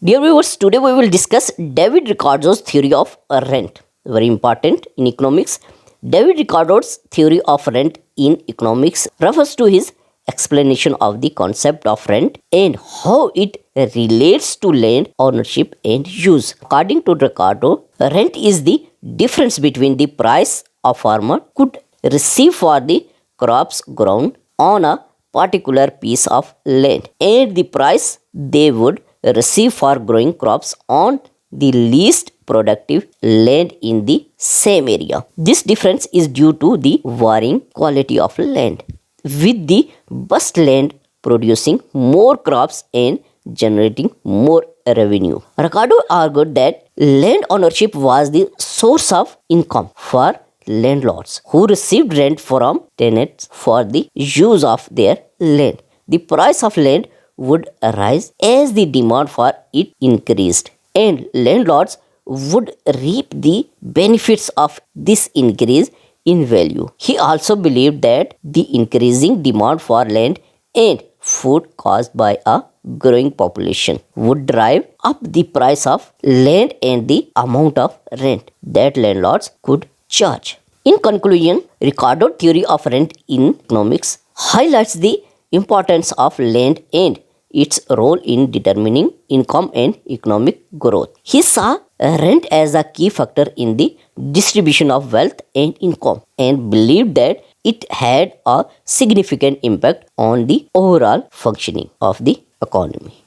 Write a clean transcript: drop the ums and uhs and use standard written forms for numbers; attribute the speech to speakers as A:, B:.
A: Dear viewers, today we will discuss David Ricardo's theory of rent. Very important in economics. David Ricardo's theory of rent in economics refers to his explanation of the concept of rent and how it relates to land ownership and use. According to Ricardo, rent is the difference between the price a farmer could receive for the crops grown on a particular piece of land and the price they would receive for growing crops on the least productive land in the same area. This difference is due to the varying quality of land, with the best land producing more crops and generating more revenue. Ricardo argued that land ownership was the source of income for landlords who received rent from tenants for the use of their land. The price of land would rise as the demand for it increased, and landlords would reap the benefits of this increase in value. He also believed that the increasing demand for land and food caused by a growing population would drive up the price of land and the amount of rent that landlords could charge. In conclusion, Ricardo's theory of rent in economics highlights the importance of land and its role in determining income and economic growth. He saw rent as a key factor in the distribution of wealth and income and believed that it had a significant impact on the overall functioning of the economy.